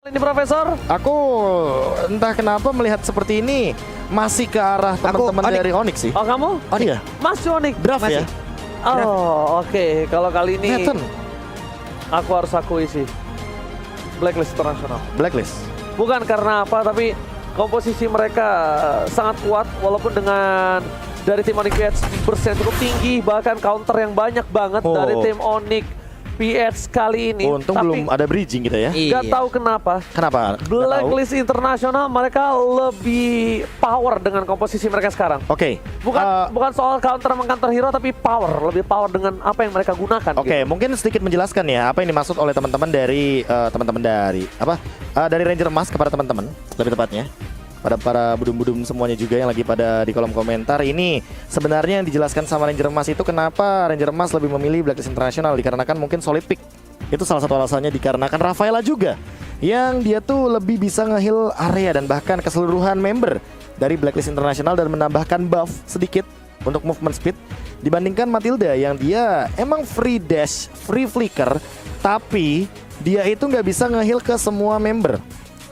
Ini Profesor, Aku entah kenapa melihat seperti ini masih ke arah teman-teman Onyx. dari Onyx sih. oh kamu? Oh iya, Mas Yonik. draft ya. Oh oke, kalau kali ini Pattern, aku harus akui sih Blacklist Internasional. blacklist. Bukan karena apa, tapi komposisi mereka sangat kuat walaupun dengan dari tim Onyx PH bersen cukup tinggi, bahkan counter yang banyak banget dari tim Onyx PH kali ini. Untung tapi belum ada bridging kita ya. nggak tahu kenapa Kenapa? Nggak tahu. Blacklist Internasional mereka lebih power dengan komposisi mereka sekarang. Oke. Bukan soal counter meng-counter hero, tapi lebih power dengan apa yang mereka gunakan. Oke, gitu. mungkin sedikit menjelaskan ya apa yang dimaksud oleh teman-teman dari dari Ranger Emas kepada teman-teman, lebih tepatnya pada para budum-budum semuanya juga yang lagi pada di kolom komentar. Ini sebenarnya yang dijelaskan sama Ranger Emas itu kenapa Ranger Emas lebih memilih Blacklist Internasional, dikarenakan mungkin solid pick. Itu salah satu alasannya, dikarenakan Rafaela juga yang dia tuh lebih bisa nge-heal area dan bahkan keseluruhan member dari Blacklist Internasional dan menambahkan buff sedikit untuk movement speed dibandingkan Matilda yang dia emang free dash, free flicker, tapi dia itu nggak bisa nge-heal ke semua member.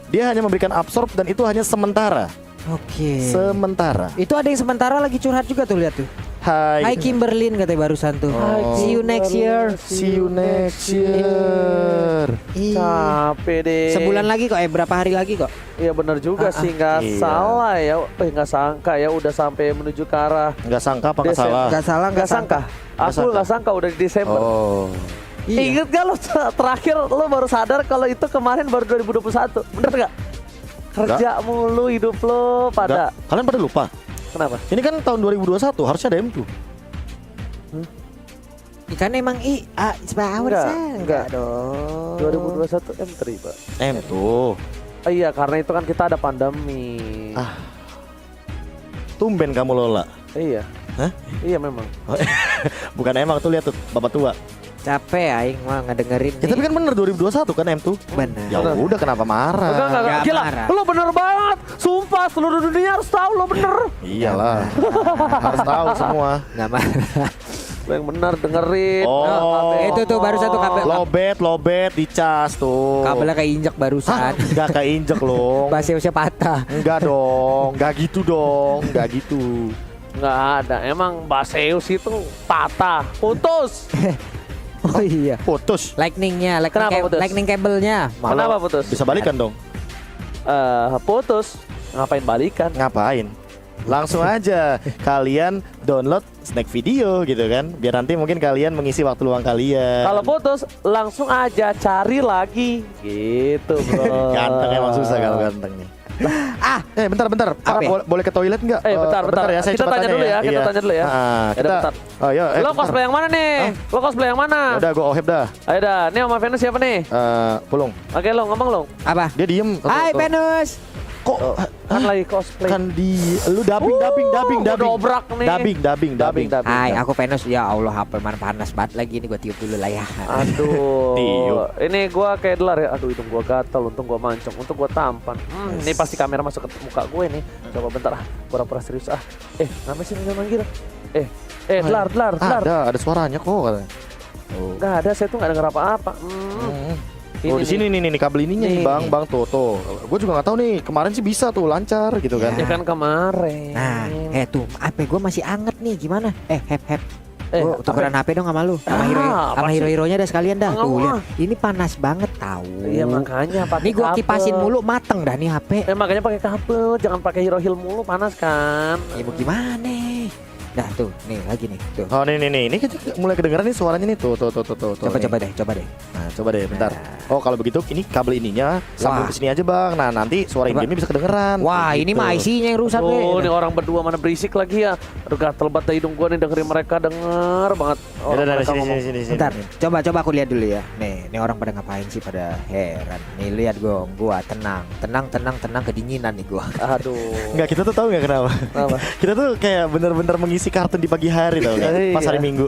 Dia hanya memberikan absorb dan itu hanya sementara. Oke. Sementara. Itu ada yang sementara lagi curhat juga tuh, lihat tuh. Hai Kimberlin katanya barusan tuh. Oh. See you next year. See you next year. Capek deh. Sebulan lagi kok, berapa hari lagi kok? Iya benar juga sih, nggak Iya. salah ya. Nggak sangka ya udah sampai menuju ke arah Nggak sangka apa nggak Desember. salah? Gak salah, nggak sangka. Aku sangka. nggak sangka udah di Desember. Oh. Iya. Ingat gak lo terakhir lo baru sadar kalau itu kemarin baru 2021, bener gak? Kerja mulu hidup lo pada. Nggak. Kalian pada lupa? Kenapa? Ini kan tahun 2021 harusnya ada M2. Ikan emang Enggak dong. 2021 M3 Pak. M2. Iya karena itu kan kita ada pandemi. Tumben kamu Lola. Iya. Hah? Iya memang. Bukan emang tuh, lihat tuh bapak tua. Capek aing mah ngedengerin. Ya, tapi kan bener 2021 kan M2. benar. Ya udah kenapa marah? Enggak. Nggak Gila, marah. lo bener banget. Sumpah seluruh dunia harus tahu lo bener. Iyalah. Harus tahu semua. Nggak marah. Lo yang bener dengerin. Oh. Itu tuh baru satu kabel. Lobet dicas tuh. Kabelnya keinjek barusan. Enggak keinjek loh. Bahasa usia patah. Enggak dong, enggak gitu dong, enggak gitu. Nggak ada. Emang Baseus itu patah, putus. Oh iya. Putus. Lightningnya, Kenapa putus? lightning kabelnya. Kenapa putus? Bisa balikan dong. Putus. Ngapain balikan? Ngapain? Langsung aja kalian download snack video gitu kan, biar nanti mungkin kalian mengisi waktu luang kalian. Kalau putus langsung aja cari lagi gitu bro. Ganteng emang susah kalau ganteng nih. Bentar. Apa ya? Boleh ke toilet nggak? Bentar ya, saya kita cepat tanya dulu ya, kita Iya. tanya dulu ya. Kita. bentar. Oh iya. Lo cosplay yang mana nih? Lo cosplay yang mana? Udah gue oheb dah. Ayo dah, nih sama Venus siapa nih? Pulung. Oke lo ngomong lo. Apa? Dia diem. Hai Venus. Kok Kan lagi cosplay. kan di lu dubbing. Dobrak nih. Dubbing. Hai, aku Venus. Ya Allah, HP mana panas banget lagi ini, gua tiup dulu lah ya. Aduh. Tiup. Ini gua kayak delar ya. Aduh hidung gua gatal, untung gua mancung, untung gua tampan. Ini pasti kamera masuk ke muka gue nih. Coba bentar pura-pura serius kenapa sih manggil? Delar. Ada suaranya kok katanya. Oh. Nggak ada, saya tuh nggak denger apa-apa. Oh di sini nih kabel ininya nih Nih. bang tuh. Gue juga nggak tahu nih, kemarin sih bisa tuh lancar gitu kan. Ya kan kemarin. Nah, tuh HP gua masih anget nih, gimana? Hep. Gua HP. tukeran HP dong sama lu. Sama apa sih? hero-heronya dah sekalian dah. Nggak Tuh mau, lihat. Ini panas banget tahu. Iya makanya pakai Nih gua kabel. kipasin mulu mateng dah nih HP. Makanya pakai kabel, jangan pakai hero heal mulu, panas kan. Ya mau gimana? Dah tuh, nih lagi nih. Tuh. Oh nih ini mulai kedengeran nih suaranya nih tuh. Coba nih. coba deh. Nah coba deh bentar. Oh kalau begitu ini kabel ininya sambung Wah. ke sini aja bang. Nah nanti suara Coba. in-game bisa kedengeran. Wah, Kayak ini gitu. mah IC-nya yang rusak Oh, ini nih. orang berdua mana berisik lagi ya. Aduh gatel banget dah hidung gua nih dengerin mereka, denger banget. Udah, Mereka ngomong. sini. Bentar, coba aku lihat dulu ya. Nih orang pada ngapain sih, pada heran. Nih lihat gua tenang, kedinginan nih gua. Aduh. Enggak, kita tuh tahu nggak kenapa? Apa? Kita tuh kayak bener-bener mengisi isi kartun di pagi hari tau kan, pas hari Minggu.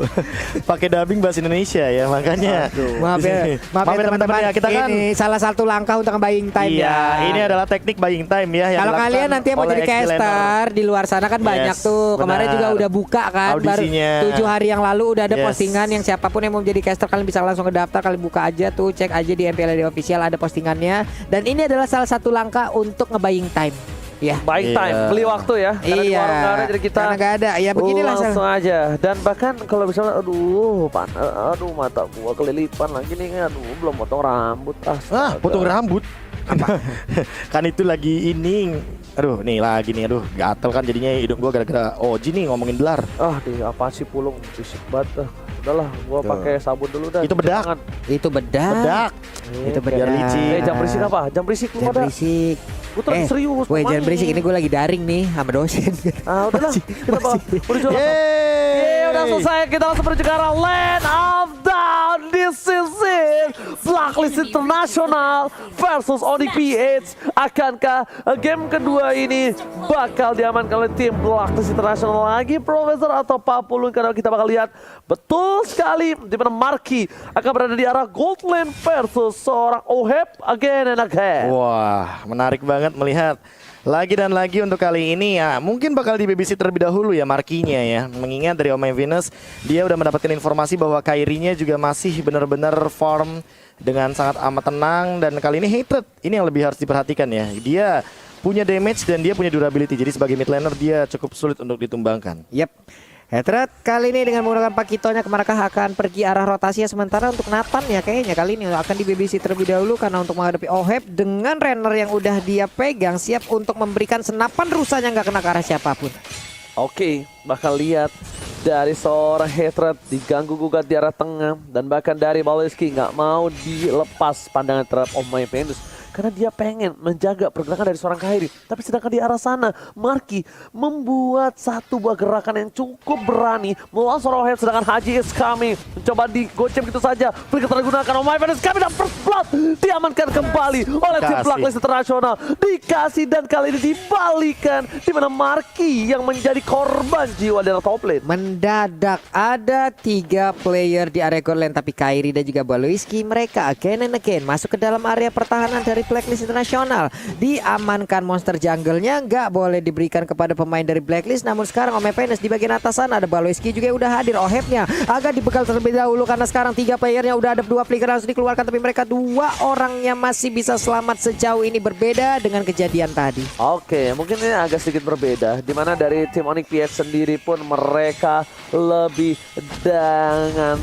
Pakai dubbing bahasa Indonesia ya, makanya. Maaf ya teman-teman ya, kita kan ini salah satu langkah untuk buying time iya, ya. ini adalah teknik buying time ya. Kalau kalian nanti yang mau jadi caster di luar sana kan banyak tuh. Kemarin benar. juga udah buka kan, Audisinya. baru 7 hari yang lalu udah ada Yes. postingan yang siapapun yang mau menjadi caster kalian bisa langsung ngedaftar, kalian buka aja tuh, cek aja di MPLD official ada postingannya. Dan ini adalah salah satu langkah untuk nge-buying time. Ya. Buying time, Iya. beli waktu ya. Karena di warung nggak ada, jadi kita karena nggak ada. Ya beginilah. langsung aja. Dan bahkan kalau misalnya, aduh mata gua kelilipan lagi nih, aduh belum potong rambut. Potong rambut. Kan itu lagi ini. Aduh, nih lagi nih, aduh gatel kan jadinya hidung gua gara-gara Oji nih ngomongin belar. Apa sih pulung bisik banget. Udahlah, gua pakai sabun dulu dah. Itu bedak. Jangan. Itu bedak. Bedak. Itu bedak. Biar licin. Jam berisik apa? Jam berisik lu Jangan pada. berisik. Gua terus serius. Weh, jangan main. berisik, ini gue lagi daring nih sama dosen. Udahlah. Kita bawa. Udah jual. Udah selesai, kita langsung menuju ke arah Land of Down. This is it. Blacklist International versus Onyx PH. Akankah game kedua ini bakal diamankan oleh tim Blacklist International lagi, Profesor, atau Papulun? Karena kita bakal lihat betul sekali di mana Marky akan berada di arah Gold Lane versus seorang Oheb again and again. Wah, menarik banget melihat lagi dan lagi untuk kali ini ya. Mungkin bakal di BBC terlebih dahulu ya markinya ya. Mengingat dari Omai Venus, dia udah mendapatkan informasi bahwa Kairinya juga masih benar-benar farm dengan sangat amat tenang. Dan kali ini Hatred, ini yang lebih harus diperhatikan ya. Dia punya damage dan dia punya durability. Jadi sebagai mid laner dia cukup sulit untuk ditumbangkan. Yep. Hatred kali ini dengan menggunakan Pakitonya Kemarkah akan pergi arah rotasi ya. Sementara untuk Nathan ya kayaknya kali ini akan di BBC terlebih dahulu karena untuk menghadapi Oheb dengan Renner yang udah dia pegang siap untuk memberikan senapan rusanya nggak kena ke arah siapapun. Oke, bakal lihat dari seorang Hatred diganggu gugat di arah tengah dan bahkan dari Baleski nggak mau dilepas pandangan terhadap Omai Venus. Karena dia pengen menjaga pergerakan dari seorang Kairi. Tapi sedangkan di arah sana, Marky membuat satu buah gerakan yang cukup berani melawan seorang Oheb. Sedangkan Haji is coming. Mencoba digocem gitu saja. Flicker tergunakan, Omai Venus kami dan first blood diamankan kembali oleh tim Blacklist International. Dikasih dan kali ini dibalikan. Di mana Marky yang menjadi korban jiwa dari top lane. Mendadak ada 3 player di area gold lane, tapi Kairi dan juga Baloiski mereka again and again masuk ke dalam area pertahanan dari Blacklist International. Diamankan monster jungle-nya, nggak boleh diberikan kepada pemain dari Blacklist. Namun sekarang Omai Venus di bagian atas sana ada Baloiski juga udah hadir. Ohebnya agak dibegal terlebih dahulu karena sekarang 3 playernya udah ada 2 flicker harus dikeluarkan, tapi mereka 2 orangnya masih bisa selamat sejauh ini, berbeda dengan kejadian tadi. Oke, mungkin ini agak sedikit berbeda. Dimana dari tim Onyx PH sendiri pun mereka lebih dengan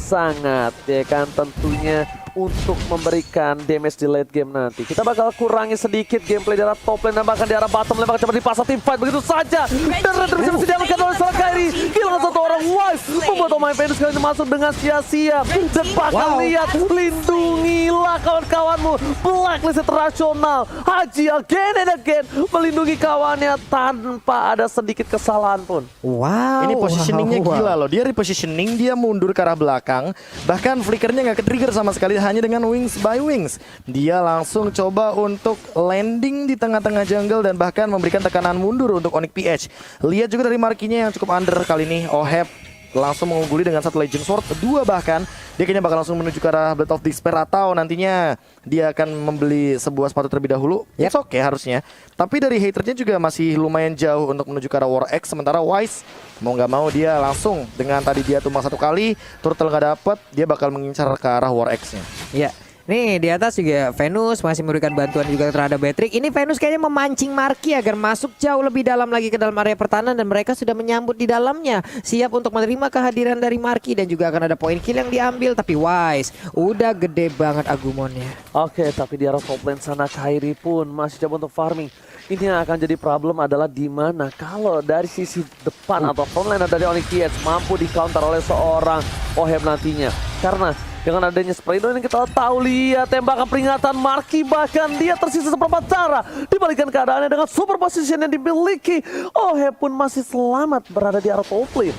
sangat ya kan tentunya untuk memberikan damage di late game nanti. Kita bakal kurangi sedikit gameplay di arah top lane dan bahkan di arah bottom lane. Bakal coba dipasang tim fight begitu saja. Dan Red bisa diamankan oleh seorang Kairi. Kehilangan satu orang Wise. Membuat Omai Venus kali ini masuk dengan sia-sia. Dan bakal lihat, lindungilah kawan-kawanmu. Blacklist International. Haji again and again melindungi kawannya tanpa ada sedikit kesalahan pun. Wow. Ini positioningnya gila loh. Dia repositioning, dia mundur ke arah belakang. Bahkan flickernya nggak ke-trigger sama sekali, hanya dengan wings by wings. Dia langsung coba untuk landing di tengah-tengah jungle dan bahkan memberikan tekanan mundur untuk Onyx PH. Lihat juga dari markinya yang cukup under kali ini. Oheb langsung mengungguli dengan 1 Legend Sword, 2 bahkan. Dia kayaknya bakal langsung menuju ke arah Blade of Despair atau nantinya dia akan membeli sebuah sepatu terlebih dahulu. It's okay harusnya. Tapi dari Hatrednya juga masih lumayan jauh untuk menuju ke arah War X. Sementara Wise mau nggak mau dia langsung dengan tadi dia tumbang 1 kali, turtle nggak dapet, dia bakal mengincar ke arah War X-nya. Ya. Nih di atas juga Venus masih memberikan bantuan juga terhadap Beatrix. Ini Venus kayaknya memancing Marky agar masuk jauh lebih dalam lagi ke dalam area pertahanan dan mereka sudah menyambut di dalamnya, siap untuk menerima kehadiran dari Marky dan juga akan ada poin kill yang diambil. Tapi Wise udah gede banget Agumonnya. Oke, tapi di arah top lane sana Kairi pun masih coba untuk farming. Ini yang akan jadi problem adalah di mana kalau dari sisi depan atau front lane dari Onyx PH mampu di counter oleh seorang Oheb nantinya. Karena dengan adanya spray ini kita tahu, lihat tembakan peringatan Marky, bahkan dia tersisa seperempat cara. Dibalikan keadaannya dengan super position yang dimiliki, Oheb pun masih selamat berada di arah top lane.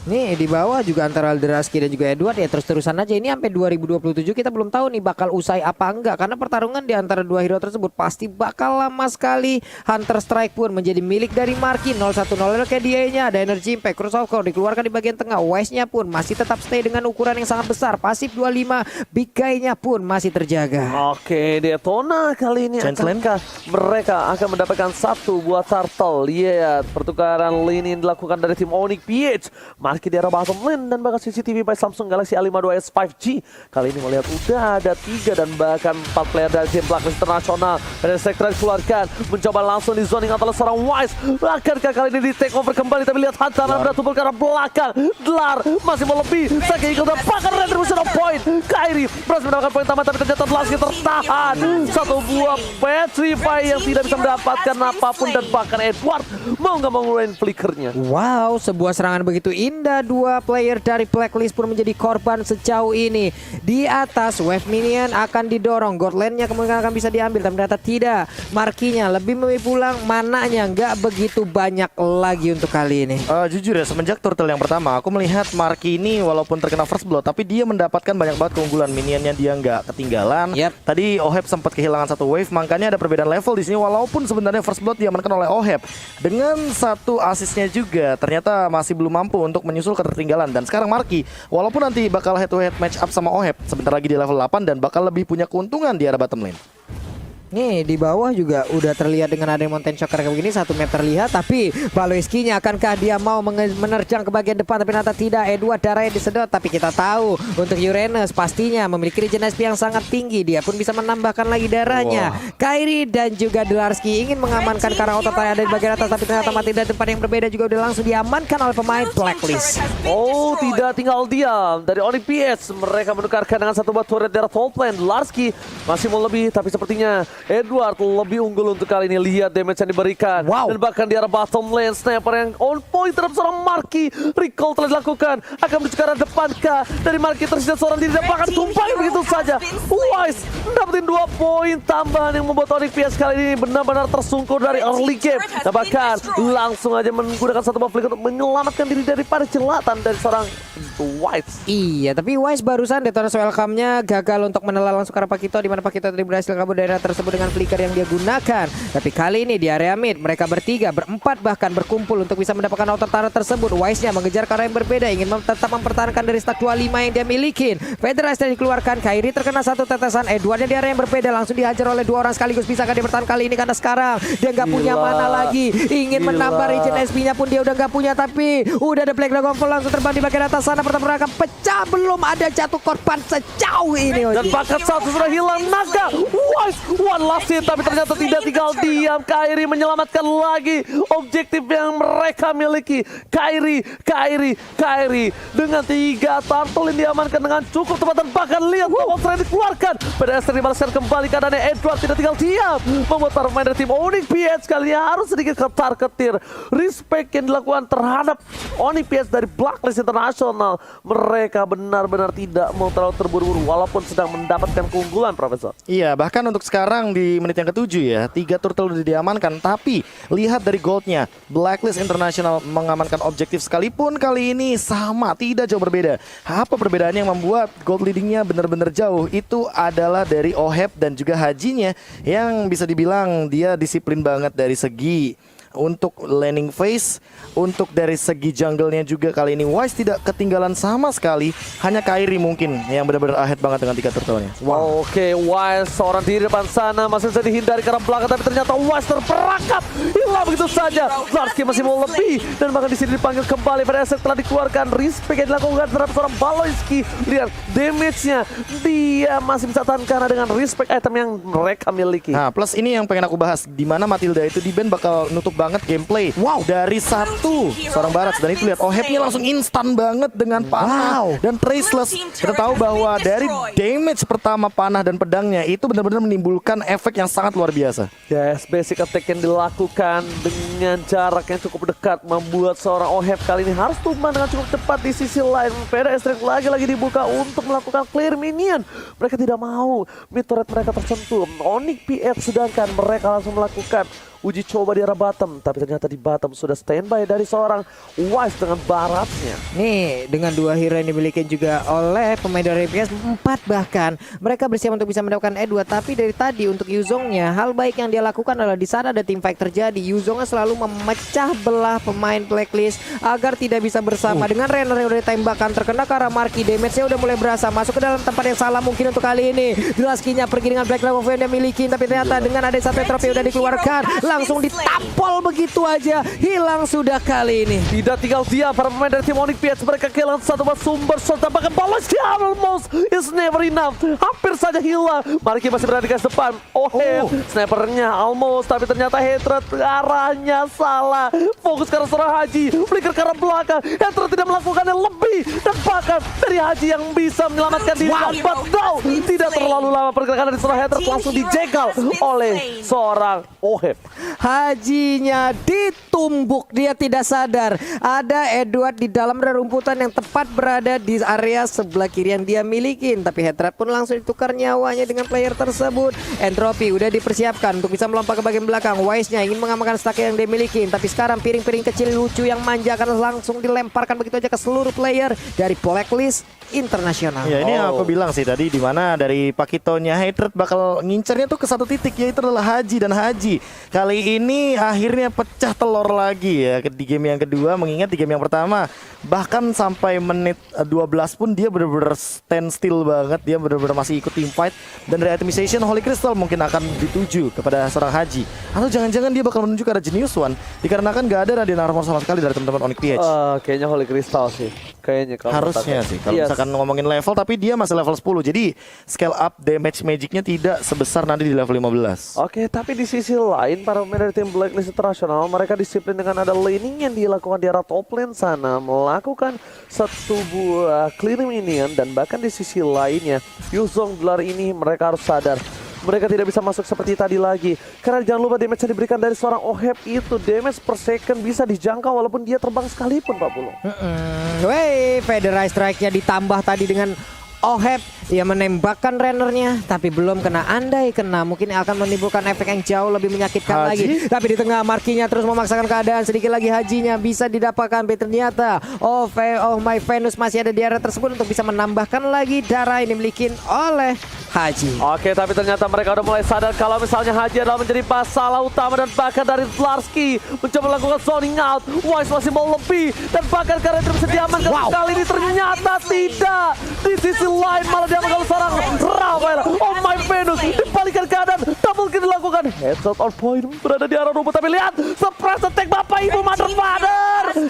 Nih di bawah juga antara Eldraski dan juga Edward ya terus-terusan aja. Ini sampai 2027 kita belum tahu nih bakal usai apa enggak. Karena pertarungan di antara dua hero tersebut pasti bakal lama sekali. Hunter Strike pun menjadi milik dari Marky. 0-1-0 KDA-nya. Ada Energy Impact. Cross Core dikeluarkan di bagian tengah. Wise-nya pun masih tetap stay dengan ukuran yang sangat besar. Pasif 25. Big Guy-nya pun masih terjaga. Oke, Detona kali ini akankah mereka akan mendapatkan satu buah turtle. Lihat pertukaran lini yang dilakukan dari tim Onyx PH. Marky di arah bottom lane dan bahkan CCTV by Samsung Galaxy A52s 5G. Kali ini melihat udah ada 3 dan bahkan 4 player dari tim Blacklist Internasional. Dan Sektor dikeluarkan, mencoba langsung di zoning antara seorang Wise. Akankah kali ini di take over kembali, tapi lihat hantaran beratumpul ke arah belakang. Dlar masih mau lebih. Sagi Eagle dan bahkan retribution of point. Kairi berhasil mendapatkan poin tambah, tapi ternyata Dlarski tertahan. Satu buah Petrify yang tidak bisa mendapatkan apapun dan bahkan Edward mau nggak mau ngeluarin flickernya. Wow, sebuah serangan begitu indah. Dua player dari Blacklist pun menjadi korban sejauh ini. Di atas wave minion akan didorong, gold lane-nya kemungkinan akan bisa diambil, tapi ternyata tidak. Markinya lebih memilih pulang, mananya nggak begitu banyak lagi untuk kali ini. Jujur ya, semenjak turtle yang pertama aku melihat Marky ini walaupun terkena first blood, tapi dia mendapatkan banyak banget keunggulan. Minionnya dia nggak ketinggalan. Tadi Oheb sempat kehilangan satu wave, makanya ada perbedaan level di sini. Walaupun sebenarnya first blood diamankan oleh Oheb dengan satu asisnya juga, ternyata masih belum mampu untuk menyusul ketertinggalan. Dan sekarang Marky walaupun nanti bakal head to head match up sama Oheb sebentar lagi di level 8 dan bakal lebih punya keuntungan di arah bottom lane. Nih di bawah juga udah terlihat dengan ada Mountain Shocker kayak begini, 1 map terlihat, tapi Baloiski-nya akankah dia mau menerjang ke bagian depan, tapi ternyata tidak. Edward darahnya disedot, tapi kita tahu untuk Uranus pastinya memiliki regen SP yang sangat tinggi, dia pun bisa menambahkan lagi darahnya. Kairi dan juga Dlarski ingin mengamankan karena otot yang ada di bagian atas, tapi ternyata mati dari tempat yang berbeda juga udah langsung diamankan oleh pemain Blacklist. Oh, tidak tinggal diam dari Onyx PH. Mereka menukarkan dengan satu buah turret dari top lane. Dlarski masih mau lebih, tapi sepertinya Edward lebih unggul untuk kali ini. Lihat damage yang diberikan. Dan bahkan di arah bottom lane, sniper yang on point terhadap seorang Marky. Recall telah dilakukan. Akan menuju ke arah depan kah? Dari Marky tersisa seorang diri dan bahkan tumpahnya begitu saja. Wise dapetin 2 poin tambahan yang membuat Onyx PH kali ini benar-benar tersungkur dari early game. Dan bahkan langsung aja menggunakan satu buah flick untuk menyelamatkan diri daripada jelatan dari seorang Wise. Iya, tapi Wise barusan detonasi welcome-nya gagal untuk menelan langsung ke arah Pakito, di mana Pakito tadi berhasil kabur dari daerah tersebut dengan flicker yang dia gunakan. Tapi kali ini di area mid mereka bertiga, berempat bahkan berkumpul untuk bisa mendapatkan auto turret tersebut. Wise-nya mengejar ke arah yang berbeda, ingin tetap mempertahankan dari stack 25 yang dia milikin. Federasi dikeluarkan, Kairi terkena satu tetesan, Edwardnya di area yang berbeda langsung dihajar oleh 2 orang sekaligus. Bisakah dia bertahan kali ini, karena sekarang dia nggak punya mana lagi. Ingin menambah regen SP-nya pun dia udah nggak punya, tapi udah ada Black Dragon Fall langsung terbang di bagian atas sana. Pertama mereka pecah, belum ada jatuh korban sejauh ini. Dan bakat satu sudah hilang. Naga Wise one last hit, tapi ternyata tidak tinggal diam. Kairi menyelamatkan lagi objektif yang mereka miliki. Kairi dengan 3 turtle yang diamankan dengan cukup tepat, dan bahkan lihat monster yang dikeluarkan. PDS dibalaskan kembali keadaannya. Edward tidak tinggal diam, membuat para pemain dari tim Onyx PH kali ini harus sedikit ketar-ketir. Respect yang dilakukan terhadap Onyx PH dari Blacklist Internasional. Mereka benar-benar tidak mau terlalu terburu-buru walaupun sedang mendapatkan keunggulan, Profesor. Iya, bahkan untuk sekarang di menit yang ke-7 ya, 3 turtle sudah diamankan. Tapi lihat dari goldnya, Blacklist International mengamankan objektif sekalipun kali ini sama, tidak jauh berbeda. Apa perbedaannya yang membuat gold leadingnya benar-benar jauh? Itu adalah dari Oheb dan juga Hajinya yang bisa dibilang dia disiplin banget dari segi untuk laning phase, untuk dari segi jungle-nya juga kali ini Wise tidak ketinggalan sama sekali. Hanya Kairi mungkin yang benar-benar ahead banget dengan 3 turtle-nya. Wow. Oke, Wise seorang di depan sana masih bisa dihindari ke arah belakang, tapi ternyata Wise terperangkap, hilang begitu saja. Dlarski masih mau lebih, dan bahkan di sini dipanggil kembali. Pada aset telah dikeluarkan, respect yang dilakukan terhadap seorang Baloiski. Lihat damage-nya, dia masih bisa tahan karena dengan respect item yang mereka miliki. Nah, plus ini yang pengen aku bahas, di mana Matilda itu di ban bakal nutup banget gameplay. Dari seorang Barat, dan itu lihat Ohebnya langsung instan banget dengan panah dan traceless. Kita tahu bahwa dari damage pertama panah dan pedangnya itu benar-benar menimbulkan efek yang sangat luar biasa. Yes, basic attack yang dilakukan dengan jarak yang cukup dekat membuat seorang Oheb kali ini harus tumbang dengan cukup cepat. Di sisi lain, PDS lagi-lagi dibuka untuk melakukan clear minion. Mereka tidak mau mid turret mereka tersentuh. Onyx PH sedangkan mereka langsung melakukan uji coba di arah bottom. Tapi ternyata di bottom sudah standby dari seorang Wise dengan baratnya. Nih, dengan 2 hero yang dimiliki juga oleh pemain dari PS 4 bahkan mereka bersiap untuk bisa mendapatkan E2. Tapi dari tadi untuk Yuzongnya, hal baik yang dia lakukan adalah di sana ada team fight terjadi. Yuzongnya selalu memecah belah pemain Blacklist agar tidak bisa bersama dengan Renner yang udah ditembakkan, terkena ke arah Marky. Damage-nya udah mulai berasa masuk ke dalam tempat yang salah mungkin untuk kali ini. Dlasky-nya pergi dengan Black Love yang dia miliki, tapi ternyata dengan ada satu trofi udah dikeluarkan, langsung ditampol begitu aja, hilang sudah kali ini. Tidak tinggal dia, para pemain dari tim Onyx PH mereka kehilangan satu sumber shot. Tampaknya Baloski almost is never enough. Hampir saja hilang. Marky masih berada di garis depan. Snipernya almost, tapi ternyata Hatred arahnya salah. Fokus ke arah seorang Haji, flicker ke arah belakang. Hatred tidak melakukannya lebih, dan bahkan dari Haji yang bisa menyelamatkan diri. But no, tidak terlalu lama pergerakan dari seorang Hatred, langsung dijegal oleh seorang Oheb. Hajinya ditumbuk, dia tidak sadar. Ada Edward di dalam rerumputan yang tepat berada di area sebelah kiri yang dia miliki. Tapi Hatred pun langsung ditukar nyawanya dengan player tersebut. Entropy udah dipersiapkan untuk bisa melompat ke bagian belakang. Wise-nya ingin mengamankan stack yang dia miliki. Tapi sekarang piring-piring kecil lucu yang manja akan langsung dilemparkan begitu aja ke seluruh player dari Blacklist Internasional. Ya ini aku bilang sih tadi, dimana dari Pakitonya Hatred bakal ngincernya tuh ke satu titik, yaitu adalah Haji. Dan Haji kali ini akhirnya pecah telur lagi ya di game yang kedua. Mengingat di game yang pertama bahkan sampai menit 12 pun dia benar-benar stand still banget. Dia benar-benar masih ikut team fight. Dan dari itemization Holy Crystal mungkin akan dituju kepada seorang Haji, atau jangan-jangan dia bakal menuju ke arah Genius One, dikarenakan gak ada Radiant Armor sama sekali dari teman-teman Onyx PH. Kayaknya Holy Crystal sih. Kayaknya kalau Harusnya sih kalau misalkan ngomongin level, tapi dia masih level 10. Jadi scale up damage magicnya tidak sebesar nanti di level 15. Oke, tapi di sisi lain para pemain dari tim Blacklist Internasional mereka disiplin dengan ada laning yang dilakukan di arah top lane sana, melakukan satu buah clearing minion. Dan bahkan di sisi lainnya Yuzong gelar ini mereka harus sadar mereka tidak bisa masuk seperti tadi lagi. Karena jangan lupa damage yang diberikan dari seorang Oheb itu damage per second bisa dijangkau walaupun dia terbang sekalipun, Pak Pulung. Wey, Federal Strike-nya ditambah tadi dengan Oheb yang menembakkan Rennernya, tapi belum kena. Andai kena mungkin akan menimbulkan efek yang jauh lebih menyakitkan lagi. Tapi di tengah Markinya terus memaksakan keadaan, sedikit lagi Hajinya bisa didapatkan. Tapi ternyata Oh My Venus masih ada di area tersebut untuk bisa menambahkan lagi darah yang dimiliki oleh Haji. Oke, tapi ternyata mereka udah mulai sadar kalau misalnya Haji adalah menjadi masalah utama. Dan bahkan dari Dlasky mencoba melakukan zoning out, Wise masih mau lebih, dan bahkan karena itu bisa diamankan. Kali ini ternyata tidak. Di sisi lain malah diamankan seorang Rafael. Oh My Venus dibalikan keadaan, double kill dilakukan. Headshot on point berada di arah rumput, tapi lihat surprise attack Bapak Ibu Mother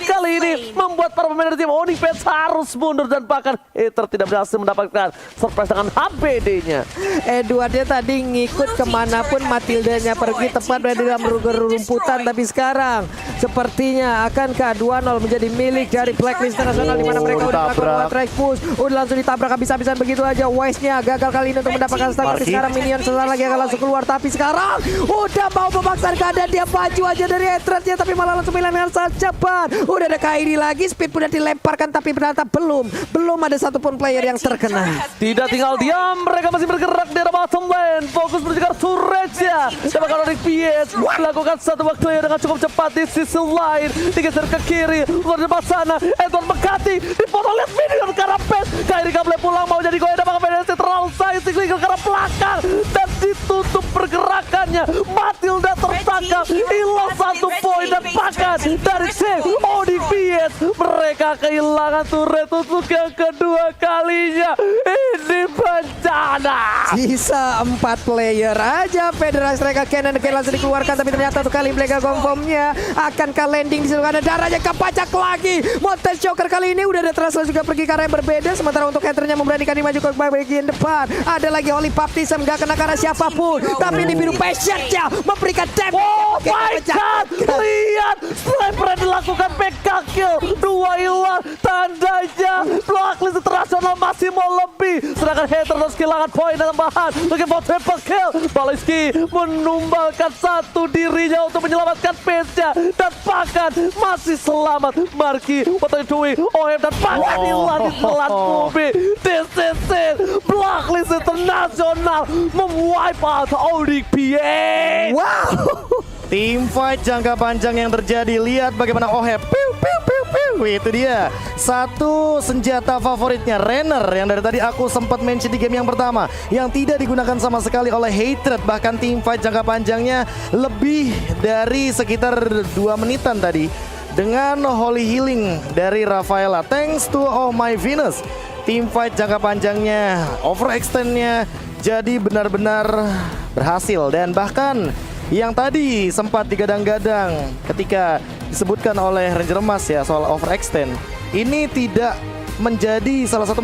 kali ini membuat para pemain dari tim Onyx PH harus mundur. Dan bahkan Ether tidak berhasil mendapatkan surprise dengan HBD-nya. Edwardnya tadi ngikut kemanapun Matildanya pergi, tepat berada dalam rumputan. Tapi sekarang sepertinya akankah 2-0 menjadi milik dari Blacklist Internasional, di mana mereka udah melakukan one strike push, udah langsung ditabrak habis-habisan begitu aja. Wise-nya gagal kali ini untuk mendapatkan stun, tapi sekarang minion sebentar lagi akan langsung keluar. Tapi sekarang udah mau memaksakan keadaan, dia maju aja dari Hatred-nya, tapi malah langsung hilang dengan sangat cepat. Udah ada Kairi lagi, speed udah dilemparkan, tapi ternyata belum ada satupun player yang terkena. Tidak tinggal diam, mereka masih bergerak di arah bottom lane, fokus mengejar turretnya. Dan bakal Onyx PH melakukan satu waktu yang dengan cukup cepat di sisi lain, digeser ke kiri, keluar depan sana. Edward mengganti, dipotong lihat minion ke arah pet. Kairi gak boleh pulang, mau jadi goyang, maka PDSC terlalu sayang, ke arah belakang dan ditutup pergerakannya. Matilda tertangkap, hilang 1 poin. Dan bahkan dari tim Onyx PH mereka kehilangan turret untuk yang kedua kalinya. Ini bencana. Sisa 4 player aja. Federal Strike Cannon langsung dikeluarkan, tapi ternyata untuk kali Black Confirm-nya akankah landing di situ, ada darahnya kepacak lagi. Monster Shocker kali ini udah ada Trasla juga pergi ke arah yang berbeda, sementara untuk Hatternya memberanikan maju ke bagian depan. Ada lagi Holy Baptism, gak kena karena siapapun, tapi di biru Patience-nya memberikan damage. Oh my god, lihat sniper yang dilakukan PK kill, 2 hilang, tandanya Blacklist Internasional masih mau lebih, sedangkan Hater terus kehilangan poin dan tambahan. Looking for triple kill, Baloski menumbalkan satu dirinya untuk menyelamatkan pace-nya, dan bahkan masih selamat Marky. What are you doing? Oheb dan bahkan hilang di telan bumi. This is it, Blacklist Internasional memwipe out Onyx PH. Wow. Team fight jangka panjang yang terjadi. Lihat bagaimana Ohep. Piu, piu, piu, piu. Itu dia. Satu senjata favoritnya, Renner, yang dari tadi aku sempat mention di game yang pertama, yang tidak digunakan sama sekali oleh Hatred. Bahkan team fight jangka panjangnya lebih dari sekitar 2 menitan tadi. Dengan Holy Healing dari Rafaela. Thanks to Oh My Venus. Team fight jangka panjangnya, overextendnya jadi benar-benar berhasil. Dan bahkan yang tadi sempat digadang-gadang ketika disebutkan oleh Ranger Emas ya soal overextend, ini tidak menjadi salah satu